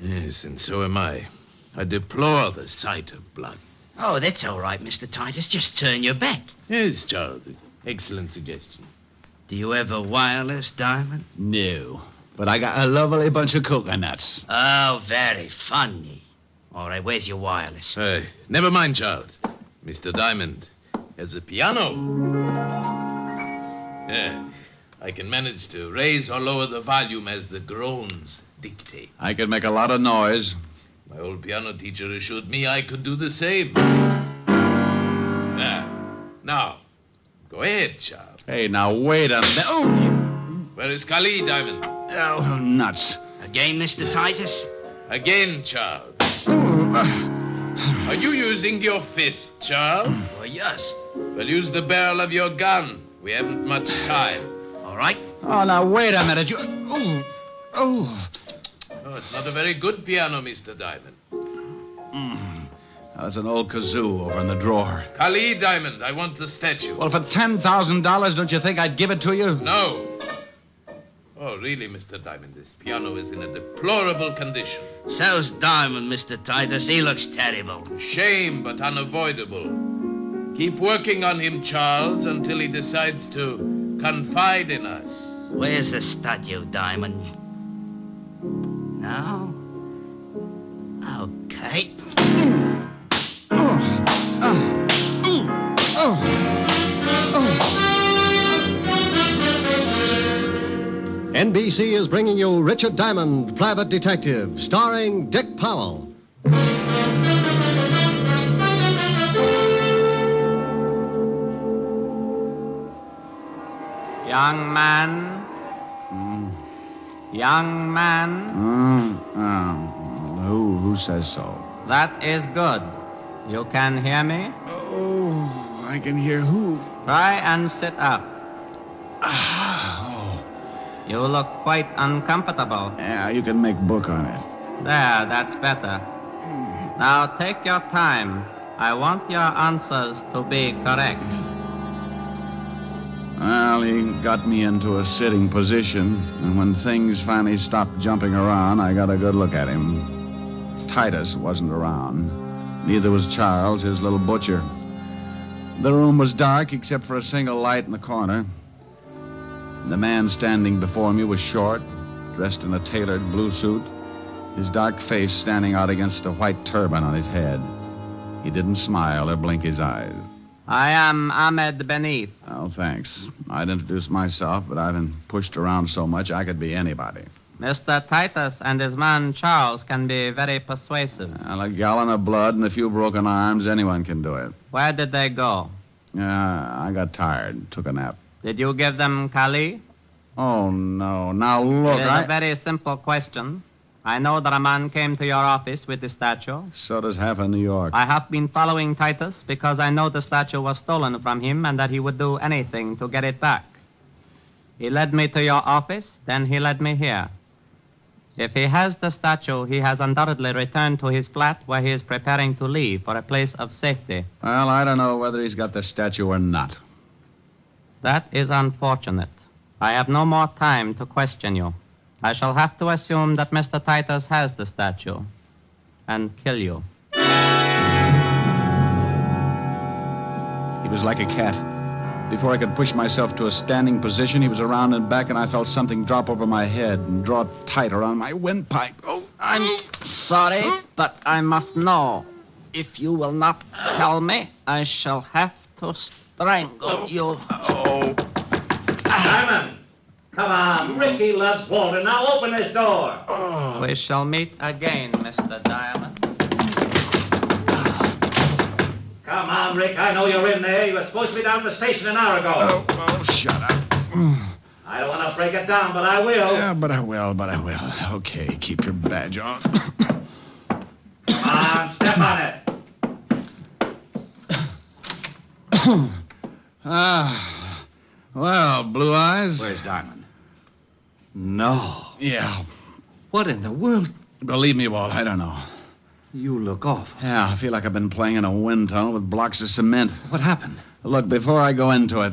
Yes, and so am I. I deplore the sight of blood. Oh, that's all right, Mr. Titus. Just turn your back. Yes, Charles. Excellent suggestion. Do you have a wireless, Diamond? No. But I got a lovely bunch of coconuts. Oh, very funny. All right, where's your wireless? Never mind, Charles. Mr. Diamond has a piano. I can manage to raise or lower the volume as the groans dictate. I could make a lot of noise. My old piano teacher assured me I could do the same. Now, go ahead, Charles. Hey, now, wait a minute. Oh, Where is Kali, Diamond? oh nuts. Again, Mr. Titus? Again, Charles. Are you using your fist, Charles? Oh, yes. Well, use the barrel of your gun. We haven't much time. All right. Oh, now, wait a minute. You... Oh. Oh, it's not a very good piano, Mr. Diamond. That's an old kazoo over in the drawer. Kali, Diamond, I want the statue. Well, for $10,000, don't you think I'd give it to you? No. Oh, really, Mr. Diamond, this piano is in a deplorable condition. So's Diamond, Mr. Titus. He looks terrible. Shame, but unavoidable. Keep working on him, Charles, until he decides to confide in us. Where's the statue, Diamond? No? Okay. NBC is bringing you Richard Diamond, Private Detective, starring Dick Powell. Young man. Young man. Who says so? That is good. You can hear me? Oh, I can hear who? Try and sit up. You look quite uncomfortable. Yeah, you can make book on it. There, that's better. Now take your time. I want your answers to be correct. Well, he got me into a sitting position, and when things finally stopped jumping around, I got a good look at him. Titus wasn't around. Neither was Charles, his little butcher. The room was dark except for a single light in the corner. The man standing before me was short, dressed in a tailored blue suit, his dark face standing out against a white turban on his head. He didn't smile or blink his eyes. I am Ahmed Benif. Oh, thanks. I'd introduce myself, but I've been pushed around so much I could be anybody. Mr. Titus and his man Charles can be very persuasive. Well, a gallon of blood and a few broken arms, anyone can do it. Where did they go? I got tired, took a nap. Did you give them Kali? Oh, no. Now, look, It is a very simple question. I know that a man came to your office with the statue. So does half of New York. I have been following Titus because I know the statue was stolen from him and that he would do anything to get it back. He led me to your office, then he led me here. If he has the statue, he has undoubtedly returned to his flat where he is preparing to leave for a place of safety. Well, I don't know whether he's got the statue or not. That is unfortunate. I have no more time to question you. I shall have to assume that Mr. Titus has the statue and kill you. He was like a cat. Before I could push myself to a standing position, he was around and back, and I felt something drop over my head and draw tight around my windpipe. Oh, I'm sorry, but I must know. If you will not tell me, I shall have to strangle you. Diamond! Come on, Ricky loves Walter. Now open this door. We shall meet again, Mr. Diamond. Come on, Rick. I know you're in there. You were supposed to be down at the station an hour ago. Shut up. I don't want to break it down, but I will. Yeah, but I will. Okay, keep your badge on. Come on, step on it. Well, Blue Eyes. Where's Diamond? No. Yeah. What in the world? Believe me, Walt, I don't know. You look awful. Yeah, I feel like I've been playing in a wind tunnel with blocks of cement. What happened? Look, before I go into it,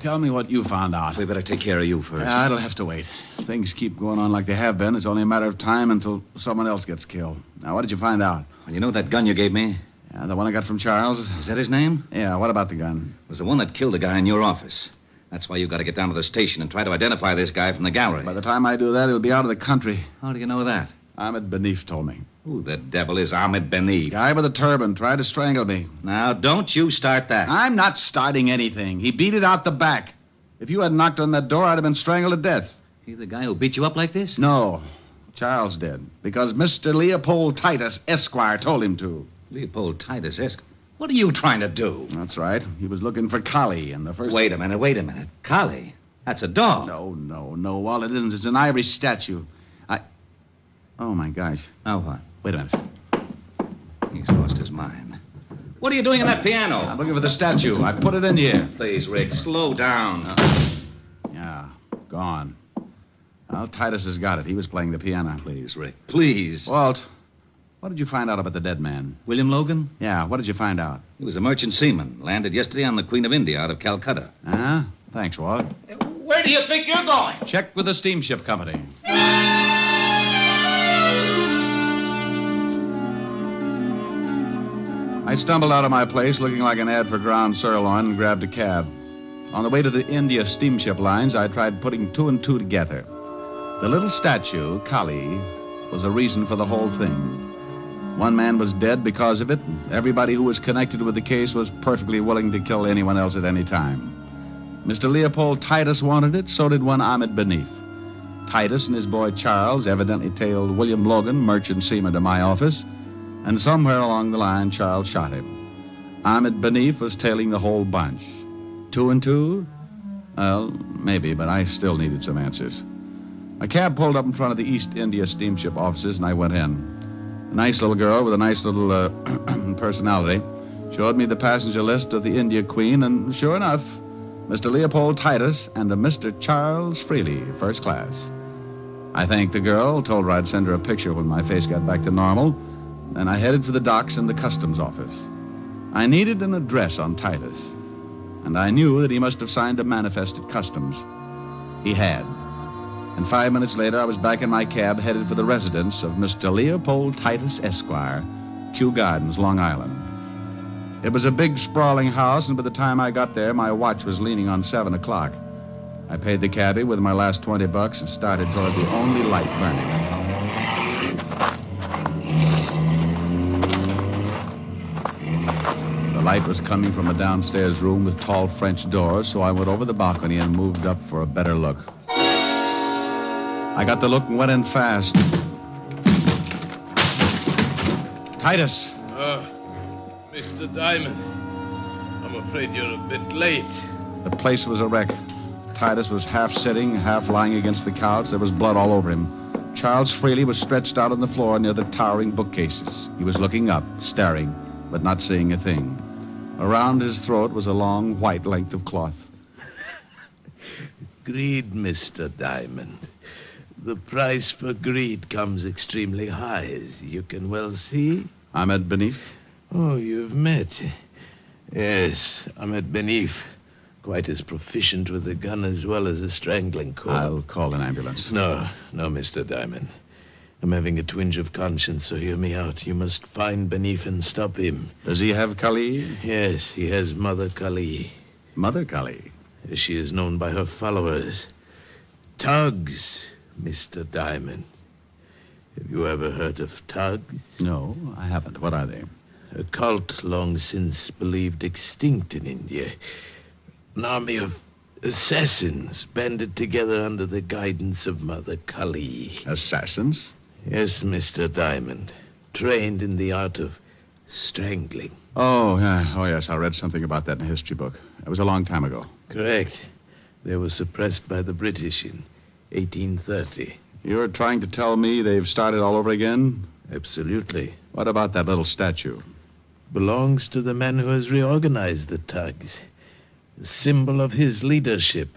tell me what you found out. We better take care of you first. Yeah, it'll have to wait. Things keep going on like they have been. It's only a matter of time until someone else gets killed. Now, what did you find out? Well, you know that gun you gave me? Yeah, the one I got from Charles. Is that his name? Yeah, what about the gun? It was the one that killed the guy in your office. That's why you got to get down to the station and try to identify this guy from the gallery. By the time I do that, he'll be out of the country. How do you know that? Ahmed Benif told me. Who the devil is Ahmed Benif? Guy with a turban tried to strangle me. Now, don't you start that. I'm not starting anything. He beat it out the back. If you had knocked on that door, I'd have been strangled to death. He the guy who beat you up like this? No. Charles did. Because Mr. Leopold Titus, Esquire, told him to. Leopold Titus, Esquire? What are you trying to do? That's right. He was looking for Collie, and the first... Wait a minute. Collie? That's a dog. No. All it is an ivory statue. Oh, my gosh. Now what? Wait a minute. He's lost his mind. What are you doing in that piano? I'm looking for the statue. I put it in here. Please, Rick, slow down. Yeah, gone. Well, Titus has got it. He was playing the piano. Please, Rick, please. Walt, what did you find out about the dead man? William Logan? Yeah, what did you find out? He was a merchant seaman. Landed yesterday on the Queen of India out of Calcutta. Huh? Thanks, Walt. Where do you think you're going? Check with the steamship company. I stumbled out of my place looking like an ad for ground sirloin and grabbed a cab. On the way to the India steamship lines, I tried putting two and two together. The little statue, Kali, was the reason for the whole thing. One man was dead because of it, and everybody who was connected with the case was perfectly willing to kill anyone else at any time. Mr. Leopold Titus wanted it, so did one Ahmed Benif. Titus and his boy Charles evidently tailed William Logan, merchant seaman, to my office, and somewhere along the line, Charles shot him. Ahmed Benif was tailing the whole bunch. 2 and 2? Well, maybe, but I still needed some answers. My cab pulled up in front of the East India steamship offices, and I went in. A nice little girl with a nice little personality showed me the passenger list of the India Queen, and sure enough, Mr. Leopold Titus and a Mr. Charles Freely, first class. I thanked the girl, told her I'd send her a picture when my face got back to normal, and I headed for the docks and the customs office. I needed an address on Titus, and I knew that he must have signed a manifest at customs. He had. And 5 minutes later, I was back in my cab headed for the residence of Mr. Leopold Titus, Esquire, Kew Gardens, Long Island. It was a big, sprawling house, and by the time I got there, my watch was leaning on 7 o'clock. I paid the cabbie with my last $20 and started toward the only light burning. The light was coming from a downstairs room with tall French doors, so I went over the balcony and moved up for a better look. I got the look and went in fast. Titus. Mr. Diamond, I'm afraid you're a bit late. The place was a wreck. Titus was half sitting, half lying against the couch. There was blood all over him. Charles Freely was stretched out on the floor near the towering bookcases. He was looking up, staring, but not seeing a thing. Around his throat was a long, white length of cloth. Greed, Mr. Diamond. The price for greed comes extremely high, as you can well see. Ahmed Benif? Oh, you've met. Yes, Ahmed Benif. Quite as proficient with a gun as well as a strangling cord. I'll call an ambulance. No, Mr. Diamond. I'm having a twinge of conscience, so hear me out. You must find Benif and stop him. Does he have Kali? Yes, he has Mother Kali. Mother Kali? As she is known by her followers. Tugs, Mr. Diamond. Have you ever heard of Tugs? No, I haven't. What are they? A cult long since believed extinct in India. An army of assassins banded together under the guidance of Mother Kali. Assassins? Yes, Mr. Diamond. Trained in the art of strangling. Oh, yes. I read something about that in a history book. It was a long time ago. Correct. They were suppressed by the British in 1830. You're trying to tell me they've started all over again? Absolutely. What about that little statue? Belongs to the man who has reorganized the Tugs. A symbol of his leadership,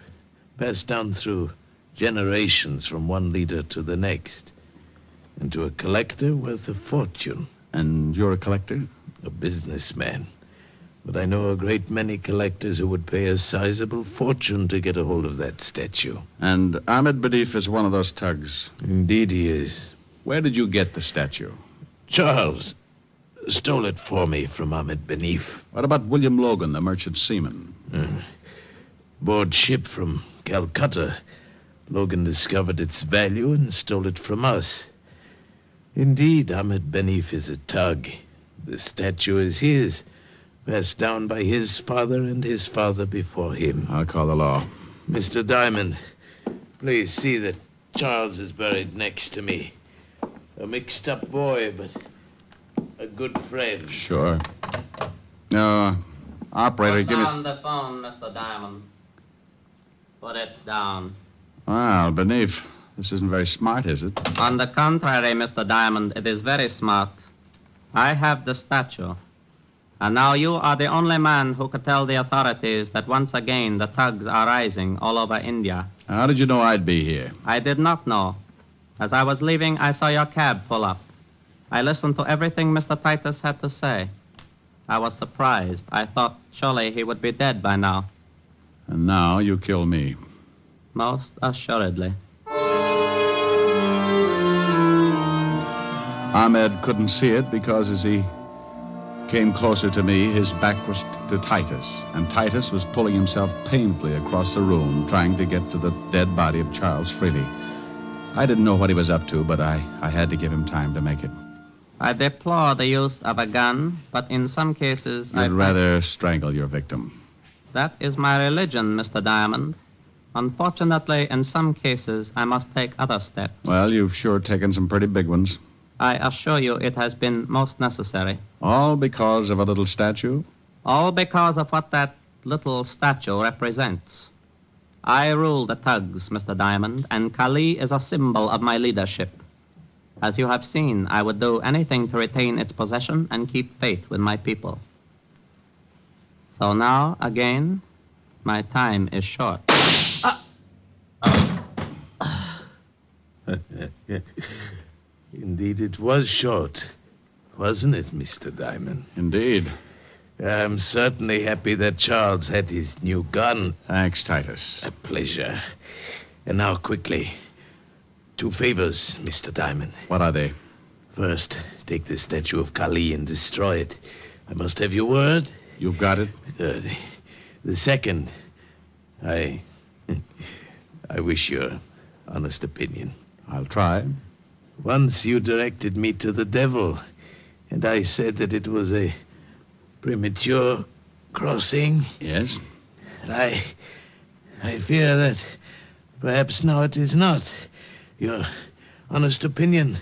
passed down through generations from one leader to the next. And to a collector worth a fortune. And you're a collector? A businessman. But I know a great many collectors who would pay a sizable fortune to get a hold of that statue. And Ahmed Benif is one of those Tugs? Indeed he is. Where did you get the statue? Charles stole it for me from Ahmed Benif. What about William Logan, the merchant seaman? Board ship from Calcutta. Logan discovered its value and stole it from us. Indeed, Ahmed Benif is a Tug. The statue is his, passed down by his father and his father before him. I'll call the law. Mr. Diamond, please see that Charles is buried next to me. A mixed-up boy, but a good friend. Sure. Operator, Put give me... down the phone, Mr. Diamond. Put it down. Well, Beneath, this isn't very smart, is it? On the contrary, Mr. Diamond, it is very smart. I have the statue. And now you are the only man who could tell the authorities that once again the thugs are rising all over India. How did you know I'd be here? I did not know. As I was leaving, I saw your cab pull up. I listened to everything Mr. Titus had to say. I was surprised. I thought surely he would be dead by now. And now you kill me. Most assuredly. Ahmed couldn't see it because as he came closer to me, his back was to Titus, and Titus was pulling himself painfully across the room, trying to get to the dead body of Charles Freely. I didn't know what he was up to, but I had to give him time to make it. I deplore the use of a gun, but in some cases I'd rather strangle your victim. That is my religion, Mr. Diamond. Unfortunately, in some cases, I must take other steps. Well, you've sure taken some pretty big ones. I assure you it has been most necessary. All because of a little statue? All because of what that little statue represents. I rule the thugs, Mr. Diamond, and Kali is a symbol of my leadership. As you have seen, I would do anything to retain its possession and keep faith with my people. So now, again, my time is short. Indeed, it was short, wasn't it, Mr. Diamond? Indeed. I'm certainly happy that Charles had his new gun. Thanks, Titus. A pleasure. And now, quickly, 2 favors, Mr. Diamond. What are they? First, take the statue of Kali and destroy it. I must have your word. You've got it. Good. The second, I wish your honest opinion. I'll try. Once you directed me to the devil, and I said that it was a premature crossing. Yes? I fear that perhaps now it is not. Your honest opinion,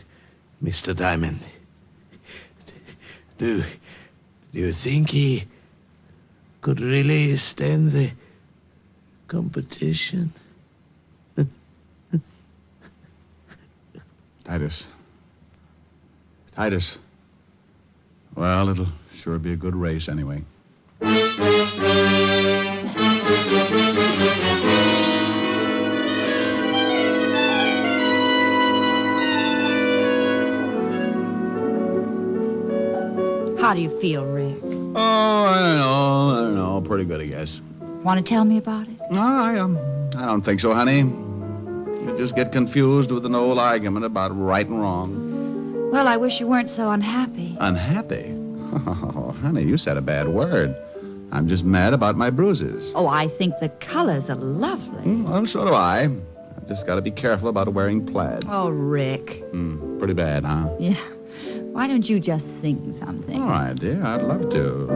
Mr. Diamond. Do you think he could really stand the competition? Titus. Well, it'll sure be a good race anyway. How do you feel, Rick? Oh, I don't know. Pretty good, I guess. Want to tell me about it? No, I don't think so, honey. You just get confused with an old argument about right and wrong. Well, I wish you weren't so unhappy. Unhappy? Oh, honey, you said a bad word. I'm just mad about my bruises. Oh, I think the colors are lovely. Well, so do I. I've just got to be careful about wearing plaid. Oh, Rick. Pretty bad, huh? Yeah. Why don't you just sing something? All right, dear. I'd love to.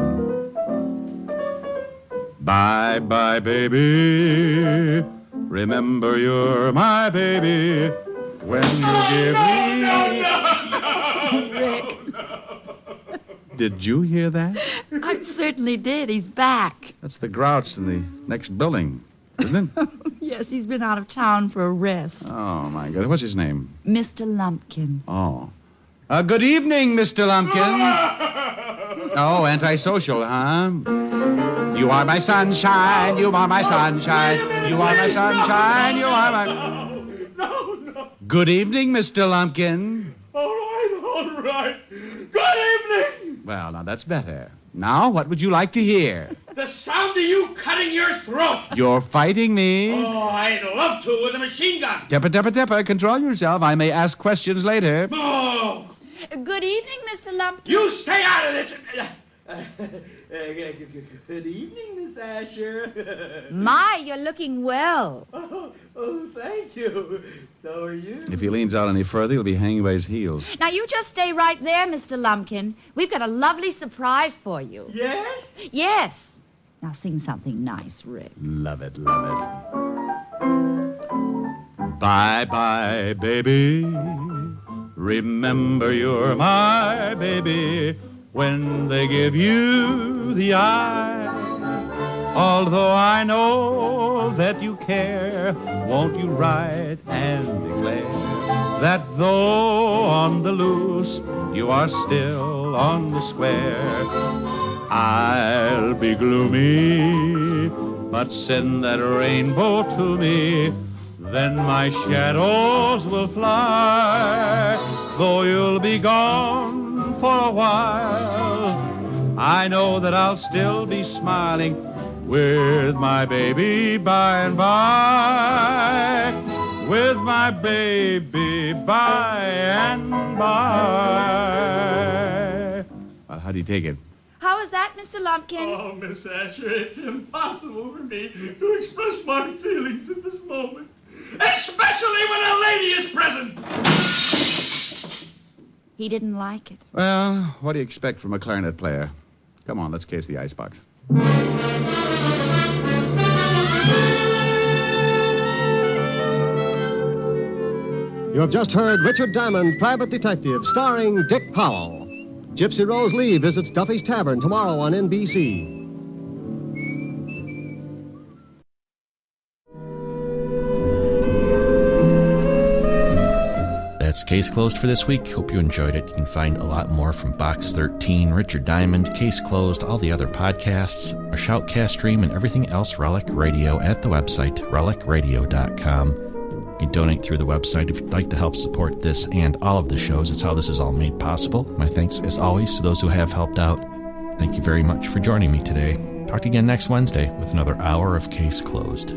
Bye-bye, baby. Remember you're my baby. When you give me... Rick. Did you hear that? I certainly did. He's back. That's the grouch in the next building, isn't it? Yes, he's been out of town for a rest. Oh, my God. What's his name? Mr. Lumpkin. Oh. Good evening, Mr. Lumpkin. Oh, antisocial, huh? You are my sunshine. You are my sunshine. You are my sunshine. You are my... No. Good evening, Mr. Lumpkin. All right. Good evening. Well, now that's better. Now, what would you like to hear? The sound of you cutting your throat. You're fighting me. Oh, I'd love to with a machine gun. Dipper. Control yourself. I may ask questions later. Oh. Good evening, Mr. Lumpkin. You stay out of this. Good evening, Miss Asher. My, you're looking well. Oh, thank you. So are you. If he leans out any further, he'll be hanging by his heels. Now, you just stay right there, Mr. Lumpkin. We've got a lovely surprise for you. Yes? Yes. Now, sing something nice, Rick. Love it. Bye-bye, baby. Remember you're my baby. when they give you the eye. Although I know that you care, won't you write and declare that though on the loose, you are still on the square? I'll be gloomy, but send that rainbow to me, then my shadows will fly. Though you'll be gone for a while, I know that I'll still be smiling with my baby by and by. With my baby by and by. Well, how do you take it? How is that, Mr. Lumpkin? Oh, Miss Asher, it's impossible for me to express my feelings at this moment. Especially when a lady is present. He didn't like it. Well, what do you expect from a clarinet player? Come on, let's case the icebox. You have just heard Richard Diamond, Private Detective, starring Dick Powell. Gypsy Rose Lee visits Duffy's Tavern tomorrow on NBC. That's Case Closed for this week. Hope you enjoyed it. You can find a lot more from Box 13, Richard Diamond, Case Closed, all the other podcasts, our Shoutcast stream, and everything else Relic Radio at the website, relicradio.com. You can donate through the website if you'd like to help support this and all of the shows. It's how this is all made possible. My thanks, as always, to those who have helped out. Thank you very much for joining me today. Talk to you again next Wednesday with another hour of Case Closed.